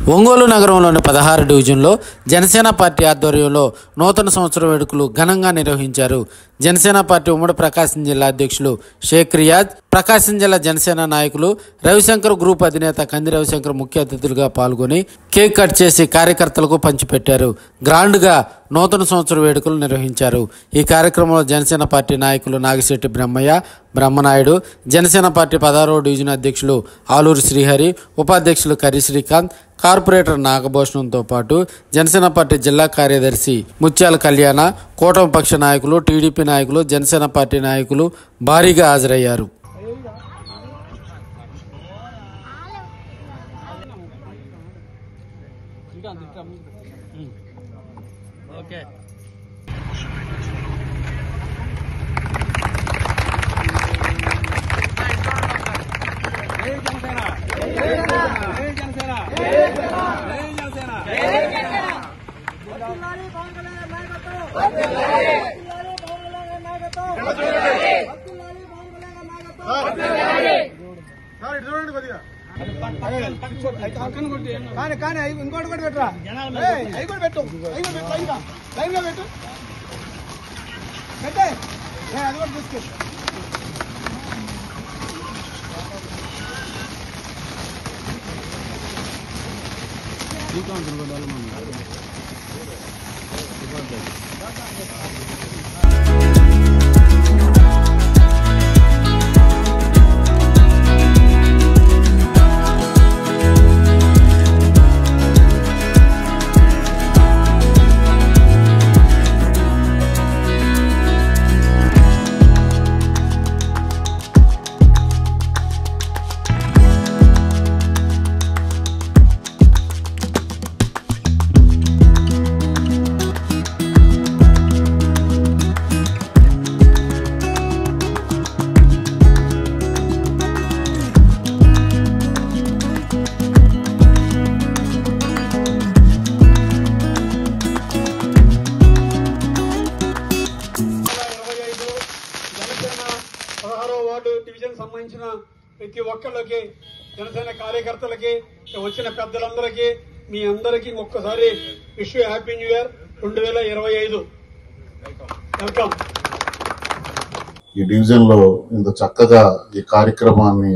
ఒంగోలు నగరంలోని 16 డివిజన్లో జనసేన పార్టీ ఆధ్వర్యంలో నూతన సంవత్సర వేడుకలు ఘనంగా నిర్వహించారు. జనసేన పార్టీ ఉమ్మడి ప్రకాశం జిల్లా అధ్యక్షులు షేక్ రియాజ్, ప్రకాశం జిల్లా జనసేన నాయకులు రవిశంకర్ గ్రూప్ అధినేత కంది రవిశంకర్ ముఖ్య అతిథులుగా పాల్గొని కేక్ కట్ చేసి కార్యకర్తలకు పంచిపెట్టారు. గ్రాండ్గా నూతన సంవత్సర వేడుకలు నిర్వహించారు. ఈ కార్యక్రమంలో జనసేన పార్టీ నాయకులు నాగిశెట్టి బ్రహ్మయ్య, బ్రహ్మనాయుడు, జనసేన పార్టీ 16వ డివిజన్ అధ్యక్షులు ఆలూరు శ్రీహరి, ఉపాధ్యక్షులు కరి శ్రీకాంత్, కార్పొరేటర్ నాగభూషణంతో పాటు జనసేన పార్టీ జిల్లా కార్యదర్శి ముత్యాల కళ్యాణ, కూటమి పక్ష నాయకులు, టీడీపీ నాయకులు, జనసేన పార్టీ నాయకులు భారీగా హాజరయ్యారు. కానీ ఇంకోటి కూడా పెట్టరా, అవి కూడా పెట్టు, లైవ్ లో పెట్టు, పెట్టే అది కూడా తీసుకెళ్ళి. డివిజన్ సంబంధించిన ప్రతి ఒక్కళ్ళకి, జనసేన కార్యకర్తలకి, వచ్చిన పెద్దలందరికీ, మీ అందరికీ ఒక్కసారి wish you happy new year 2025. Welcome. ఈ డివిజన్ లో ఇంత చక్కగా ఈ కార్యక్రమాన్ని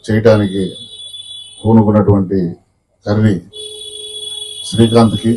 చేయడానికి పూనుకున్నటువంటి కర్రి శ్రీకాంత్కి,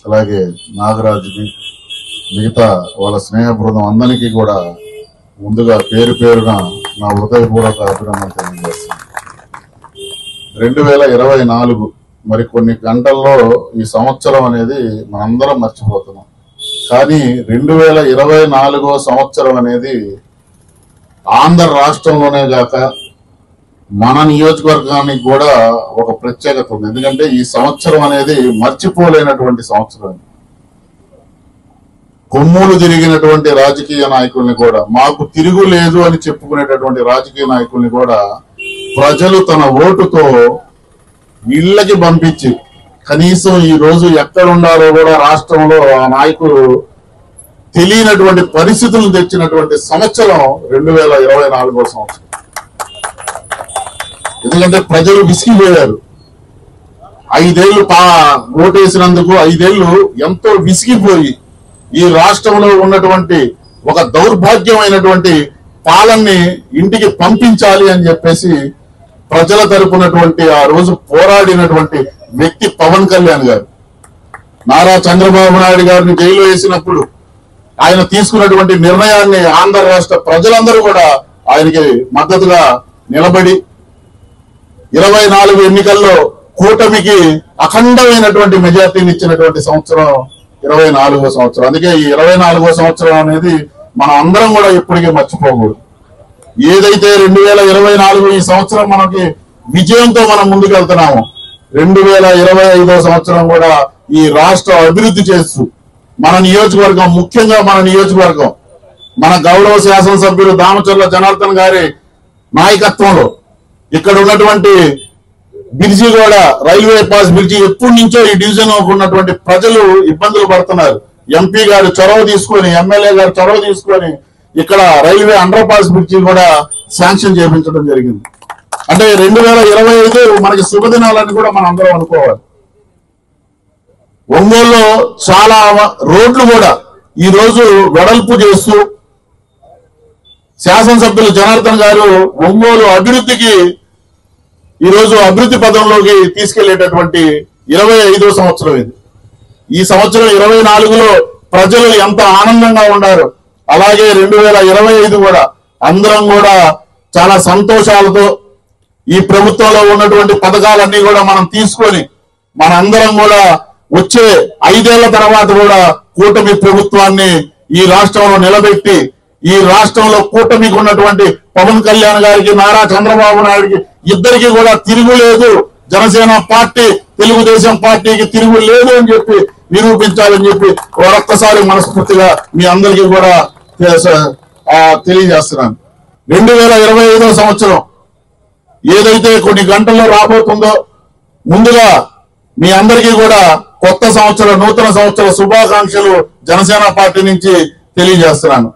అలాగే నాగరాజుకి, మిగతా వాళ్ళ స్నేహ బృందం అందరికీ కూడా ముందుగా పేరు పేరున నా హృదయపూర్వక అభినందనలు తెలియజేస్తాను. 2024 మరి కొన్ని గంటల్లో ఈ సంవత్సరం అనేది మనందరం మర్చిపోతున్నాం. కానీ 2024వ సంవత్సరం అనేది ఆంధ్ర రాష్ట్రంలోనే కాక మన నియోజకవర్గానికి కూడా ఒక ప్రత్యేకత ఉంది. ఎందుకంటే ఈ సంవత్సరం అనేది మర్చిపోలేనటువంటి సంవత్సరం. కొమ్ములు తిరిగినటువంటి రాజకీయ నాయకుల్ని కూడా, మాకు తిరుగులేదు అని చెప్పుకునేటటువంటి రాజకీయ నాయకుల్ని కూడా ప్రజలు తన ఓటుతో ఇళ్లకి పంపించి కనీసం ఈ రోజు ఎక్కడ ఉండాలో కూడా రాష్ట్రంలో ఆ నాయకులు తెలియనటువంటి పరిస్థితులను తెచ్చినటువంటి సంవత్సరం 2024వ సంవత్సరం. ఎందుకంటే ప్రజలు విసిగిపోయారు. 5 ఏళ్లు ఓటేసినందుకు 5 ఏళ్లు ఎంతో విసిగిపోయి ఈ రాష్ట్రంలో ఉన్నటువంటి ఒక దౌర్భాగ్యమైనటువంటి పాలనని ఇంటికి పంపించాలి అని చెప్పేసి ప్రజల తరపునటువంటి ఆ రోజు పోరాడినటువంటి వ్యక్తి పవన్ కళ్యాణ్ గారు. నారా చంద్రబాబు నాయుడు గారిని జైలు వేసినప్పుడు ఆయన తీసుకున్నటువంటి నిర్ణయాన్ని ఆంధ్ర రాష్ట్ర ప్రజలందరూ కూడా ఆయనకి మద్దతుగా నిలబడి 24 ఎన్నికల్లో కూటమికి అఖండమైనటువంటి మెజార్టీని ఇచ్చినటువంటి సంవత్సరం 24వ సంవత్సరం. అందుకే ఈ 24వ సంవత్సరం అనేది మనం అందరం కూడా ఎప్పటికీ మర్చిపోకూడదు. ఏదైతే 2024 ఈ సంవత్సరం మనకి విజయంతో మనం ముందుకెళ్తున్నాము, 2025వ సంవత్సరం కూడా ఈ రాష్ట్రం అభివృద్ధి చేస్తూ మన నియోజకవర్గం, ముఖ్యంగా మన నియోజకవర్గం, మన గౌరవ శాసనసభ్యులు దామచర్ల జనార్దన్ గారి నాయకత్వంలో ఇక్కడ ఉన్నటువంటి బ్రిడ్జి కూడా, రైల్వే పాస్ బ్రిడ్జి ఎప్పటి నుంచో ఈ డివిజన్ ఉన్నటువంటి ప్రజలు ఇబ్బందులు పడుతున్నారు. ఎంపీ గారు చొరవ తీసుకొని, ఎమ్మెల్యే గారు చొరవ తీసుకొని ఇక్కడ రైల్వే అండర్ పాస్ బ్రిడ్జి కూడా శాంక్షన్ చేయించడం జరిగింది. అంటే 2025 మనకి శుభదినాలని కూడా మనం అందరం అనుకోవాలి. ఒంగోలులో చాలా రోడ్లు కూడా ఈ రోజు వెడల్పు చేస్తూ శాసనసభ్యులు జనార్దన్ గారు ఒంగోలు అభివృద్ధికి ఈరోజు అభివృద్ధి పదంలోకి తీసుకెళ్లేటటువంటి 25వ సంవత్సరం ఇది. ఈ సంవత్సరం 24లో ప్రజలు ఎంత ఆనందంగా ఉన్నారు, అలాగే 2025 కూడా అందరం కూడా చాలా సంతోషాలతో ఈ ప్రభుత్వంలో ఉన్నటువంటి పథకాలన్నీ కూడా మనం తీసుకొని మనందరం కూడా వచ్చే 5 ఏళ్ల తర్వాత కూడా కూటమి ప్రభుత్వాన్ని ఈ రాష్ట్రంలో నిలబెట్టి ఈ రాష్ట్రంలో కూటమికి ఉన్నటువంటి పవన్ కళ్యాణ్ గారికి నారా చంద్రబాబు నాయుడికి ఇద్దరికి కూడా తిరుగులేదు, జనసేన పార్టీ తెలుగుదేశం పార్టీకి తిరుగు లేదు అని చెప్పి నిరూపించాలని చెప్పి ఒక్కసారి మనస్ఫూర్తిగా మీ అందరికీ కూడా తెలియజేస్తున్నాను. 2025వ సంవత్సరం ఏదైతే కొన్ని గంటల్లో రాబోతుందో ముందుగా మీ అందరికీ కూడా కొత్త సంవత్సర నూతన సంవత్సర శుభాకాంక్షలు జనసేన పార్టీ నుంచి తెలియజేస్తున్నాను.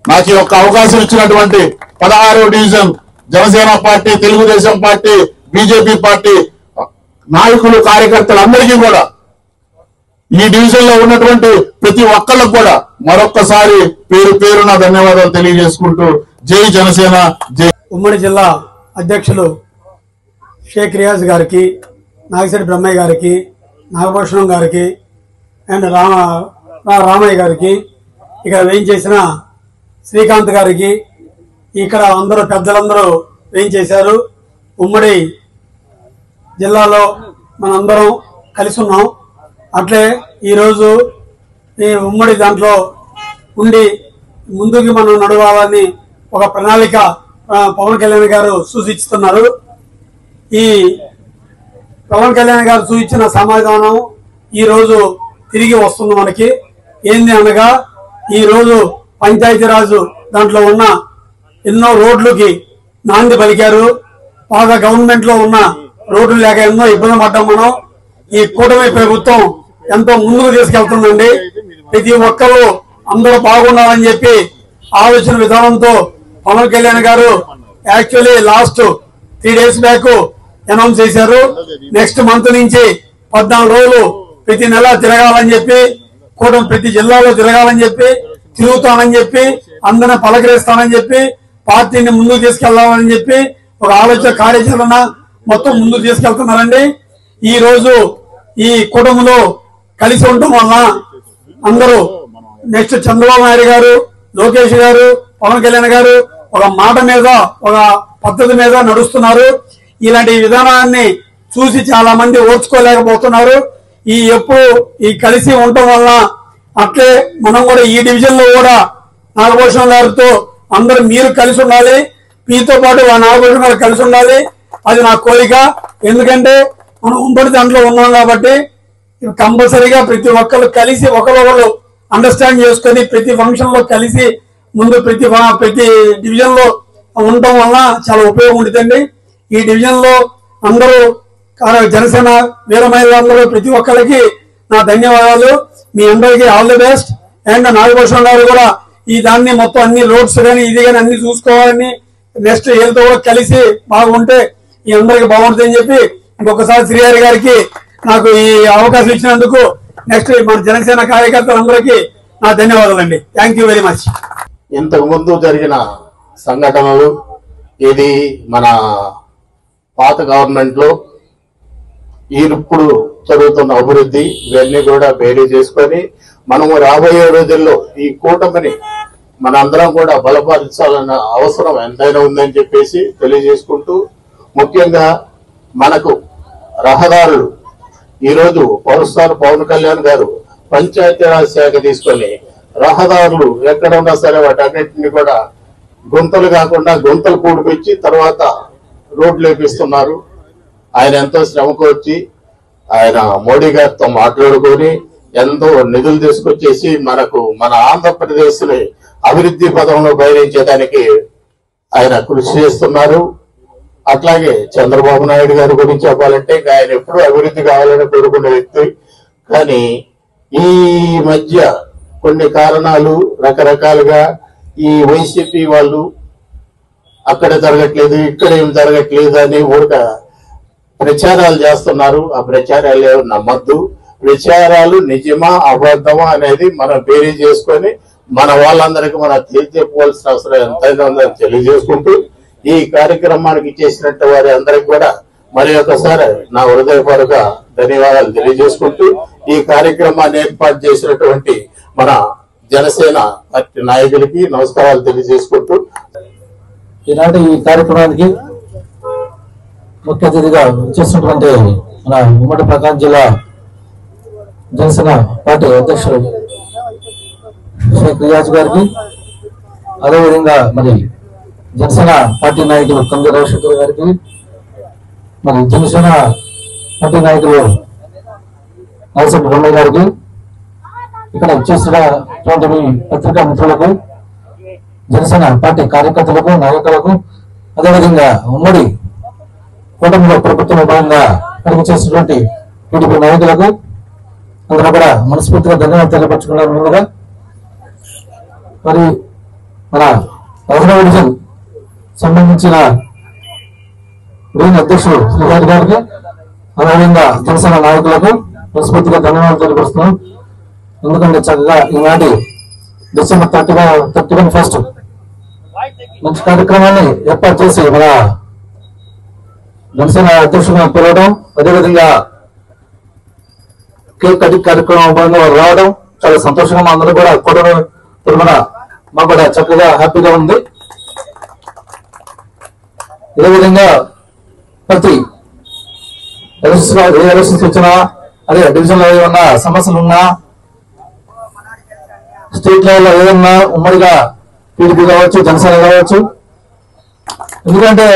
నాకు ఈ ఒక్క అవకాశం ఇచ్చినటువంటి 16వ division Janasena party, Telugu Desam party, BJP party నాయకులు, కార్యకర్తలందరికీ కూడా ఈ డివిజన్ లో ఉన్నటువంటి ప్రతి ఒక్కళ్ళకు కూడా మరొక్కసారి పేరు పేరున ధన్యవాదాలు తెలియజేసుకుంటూ జై జనసేన జై. ఉమ్మడి జిల్లా అధ్యక్షులు షేక్ రియాజ్ గారికి, నాగిశెట్టి బ్రహ్మయ్య గారికి, నాగభూషణం గారికి అండ్ రామయ్య గారికి, ఇక్కడ వేయించేసిన శ్రీకాంత్ గారికి, ఇక్కడ అందరూ పెద్దలందరూ వేయించేశారు. ఉమ్మడి జిల్లాలో మనందరం కలిసి ఉన్నాం. అట్లే ఈరోజు ఈ ఉమ్మడి దాంట్లో ఉండి ముందుకి మనం నడవాలని ఒక ప్రణాళిక పవన్ కళ్యాణ్ గారు సూచిస్తున్నారు. ఈ పవన్ కళ్యాణ్ గారు సూచించిన సమాధానం ఈ రోజు తిరిగి వస్తుంది మనకి. ఏంది అనగా ఈ రోజు పంచాయతీరాజు దాంట్లో ఉన్న ఎన్నో రోడ్లకి నాంది పలికారు. బాగా గవర్నమెంట్ లో ఉన్న రోడ్లు లేక ఎన్నో ఇబ్బంది పడ్డాం మనం. ఈ కూటమి ప్రభుత్వం ఎంతో ముందుకు తీసుకెళ్తుందండి. ప్రతి ఒక్కరు అందరూ బాగుండాలని చెప్పి ఆలోచన విధానంతో పవన్ కళ్యాణ్ గారు actually last 3 days back announce చేశారు. నెక్స్ట్ మంత్ నుంచి 14 రోజులు ప్రతి నెల తిరగాలని చెప్పి, కూటమి ప్రతి జిల్లాలో తిరగాలని చెప్పి, తిరుగుతానని చెప్పి, అందరిని పలకరిస్తానని చెప్పి, పార్టీని ముందుకు తీసుకెళ్లాలని చెప్పి ఒక ఆలోచన కార్యాచరణ మొత్తం ముందుకు తీసుకెళ్తున్నారండి. ఈ రోజు ఈ కూటమిలో కలిసి ఉండటం వల్ల అందరూ నెక్స్ట్ చంద్రబాబు నాయుడు గారు, లోకేష్ గారు, పవన్ కళ్యాణ్ గారు ఒక మాట మీద, ఒక పద్ధతి మీద నడుస్తున్నారు. ఇలాంటి విధానాన్ని చూసి చాలా మంది ఓర్చుకోలేకపోతున్నారు. ఈ కలిసి ఉండటం వల్ల అట్లే మనం కూడా ఈ డివిజన్ లో కూడా నాగభూషణం గారితో అందరూ మీరు కలిసి ఉండాలి, మీతో పాటు ఆ నాగభూషణం గారు కలిసి ఉండాలి. అది నా కోరిక. ఎందుకంటే మనం ఉమ్మడి దాంట్లో ఉన్నాం కాబట్టి కంపల్సరీగా ప్రతి ఒక్కరు కలిసి ఒకరొకరు అండర్స్టాండ్ చేసుకుని ప్రతి ఫంక్షన్ లో కలిసి ముందు ప్రతి డివిజన్ లో ఉండటం వల్ల చాలా ఉపయోగం ఉంటుందండి. ఈ డివిజన్ లో అందరూ జనసేన వీర మహిళలందరూ ప్రతి ఒక్కరికి నా ధన్యవాదాలు. మీ అందరికీ all the best. And Nagabhushanam గారు కూడా ఈ దాన్ని మొత్తం అన్ని రోడ్స్ కానీ ఇది కానీ అన్ని చూసుకోవాలని, నెక్స్ట్ వీళ్ళతో కూడా కలిసి బాగుంటే ఈ అందరికి బాగుంటుందని చెప్పి ఇంకొకసారి శ్రీహరి గారికి నాకు ఈ అవకాశం ఇచ్చినందుకు నెక్స్ట్ మన జనసేన కార్యకర్తలందరికీ నా ధన్యవాదాలండి. Thank you very much. ఇంతకు ముందు జరిగిన సంఘటనలు, ఇది మన పాత గవర్నమెంట్ లో ఇప్పుడు జరుగుతున్న అభివృద్ధి, ఇవన్నీ కూడా బేరీ చేసుకొని మనము రాబోయే రోజుల్లో ఈ కూటమిని మనందరం కూడా బలపరచాలన్న అవసరం ఎంతైనా ఉందని చెప్పేసి తెలియజేసుకుంటూ, ముఖ్యంగా మనకు రహదారులు ఈరోజు పౌరస్థాను పవన్ కళ్యాణ్ గారు పంచాయతీరాజ్ శాఖ తీసుకొని రహదారులు ఎక్కడ ఉన్నా సరే వాటన్నిటిని కూడా గుంతలు కాకుండా గుంతలు పూడిపించి తర్వాత రోడ్లు వేపిస్తున్నారు. ఆయన ఎంతో శ్రమకు వచ్చి ఆయన మోడీ గారితో మాట్లాడుకొని ఎంతో నిధులు తీసుకొచ్చేసి మనకు మన ఆంధ్రప్రదేశ్ ని అభివృద్ధి పదంలో బయలుదేరేదానికి ఆయన కృషి చేస్తున్నారు. అట్లాగే చంద్రబాబు నాయుడు గారి గురించి చెప్పాలంటే ఆయన ఎప్పుడూ అభివృద్ధి కావాలని కోరుకునే వ్యక్తి. కానీ ఈ మధ్య కొన్ని కారణాలు రకరకాలుగా ఈ వైసీపీ వాళ్ళు అక్కడ జరగట్లేదు ఇక్కడ ఏం జరగట్లేదు అని ఊరిక ప్రచారాలు చేస్తున్నారు. ఆ ప్రచారాలు ఏమో నమ్మద్దు. ప్రచారాలు నిజమా అబద్ధమా అనేది మనం బేరీ చేసుకొని మన వాళ్ళందరికీ మనం తెలియజెప్పవలసిన అవసరం ఎంతైనా ఉందని తెలియజేసుకుంటూ ఈ కార్యక్రమానికి చేసినట్టు వారి అందరికి కూడా మరి ఒకసారి నా హృదయపూర్వక ధన్యవాదాలు తెలియజేసుకుంటూ ఈ కార్యక్రమాన్ని ఏర్పాటు చేసినటువంటి మన జనసేన పార్టీ నాయకులకి నమస్కారాలు తెలియజేసుకుంటూ ఈనాటి ఈ కార్యక్రమానికి ముఖ్య అతిథిగా చేసినటువంటి మన ఉమ్మడి ప్రకాశం జిల్లా జనసేన పార్టీ అధ్యక్షులు షేక్ రియాజ్ గారికి, అదేవిధంగా మరి జనసేన పార్టీ నాయకులు కంది రవిశంకర్ గారికి, మరి జనసేన పార్టీ నాయకులు నాగేశ్వర బ్రహ్మయ్య గారికి, ఇక్కడ చేసినటువంటి పత్రికా మిత్రులకు, జనసేన పార్టీ కార్యకర్తలకు, నాయకులకు, అదేవిధంగా ఉమ్మడి కూటమిలో ప్రభుత్వం భాగంగా ఇక్కడికి చేసినటువంటి టీడీపీ నాయకులకు అందరూ కూడా మనస్ఫూర్తిగా ధన్యవాదాలు తెలియపరచుకున్నారు. ముందుగా మరి మన 11వ డివిజన్ సంబంధించిన అధ్యక్షుడు శ్రీహరి గారికి, అదేవిధంగా జనసేన నాయకులకు మనస్ఫూర్తిగా ధన్యవాదాలు తెలియపరుస్తున్నాం. ఎందుకంటే చక్కగా ఈనాటి డిసెంబర్ 31 మంచి కార్యక్రమాన్ని ఏర్పాటు చేసి మన జనసేన అధ్యక్షులను పిలవడం, అదేవిధంగా కేక్ కటింగ్ కార్యక్రమం రావడం చాలా సంతోషంగా అందరూ కూడా కూడా మాకు కూడా చక్కగా హ్యాపీగా ఉంది. ఇదే విధంగా ప్రతి ఎలక్షన్స్ వచ్చినా, అదే డివిజన్ లో ఏమన్నా సమస్యలు ఉన్నా, స్టేట్ లెవెల్లో ఏదన్నా ఉమ్మడిగా టీడీపీ కావచ్చు, జనసేన కావచ్చు, ఎందుకంటే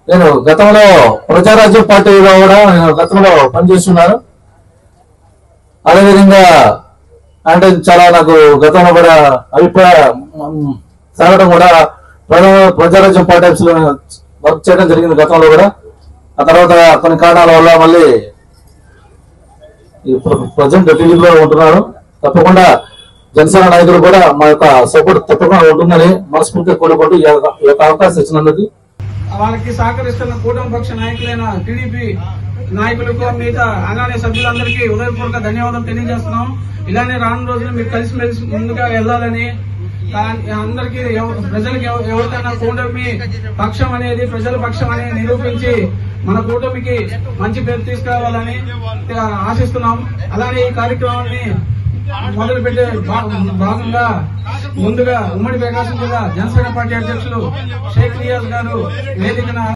నేను గతంలో ప్రజారాజ్యం పార్టీలో కూడా నేను గతంలో పనిచేస్తున్నాను. అదేవిధంగా అంటే చాలా నాకు గతంలో కూడా అభిప్రాయం సాగడం కూడా ప్రజారాజ్యం పార్టీ వర్క్ చేయడం జరిగింది గతంలో కూడా. ఆ తర్వాత కొన్ని కారణాల వల్ల మళ్ళీ ప్రజెంట్ టీడీపీలో ఉంటున్నారు. తప్పకుండా జనసేన నాయకులు కూడా మా యొక్క సపోర్ట్ తప్పకుండా ఉంటుందని మనస్ఫూర్తిగా కోరుకుంటూ ఈ యొక్క అవకాశం ఇచ్చినందుకు వాళ్ళకి సహకరిస్తున్న కూటమి పక్ష నాయకులైన టీడీపీ నాయకులకు, మిగతా అలానే సభ్యులందరికీ హృదయపూర్వక ధన్యవాదాలు తెలియజేస్తున్నాం. ఇలానే రానున్న రోజులు మీరు కలిసిమెలిసి ముందుగా వెళ్లాలని, అందరికీ ప్రజలకు ఎవరికైనా కూటమి పక్షం అనేది ప్రజల పక్షం అనేది నిరూపించి మన కూటమికి మంచి పేరు తీసుకురావాలని ఆశిస్తున్నాం. అలానే ఈ కార్యక్రమాన్ని మొదలు పెట్టే భాగంగా ముందుగా ఉమ్మడి ప్రకాశం జిల్లా జనసేన పార్టీ అధ్యక్షులు షేక్ రియాజ్ గారు వేదికన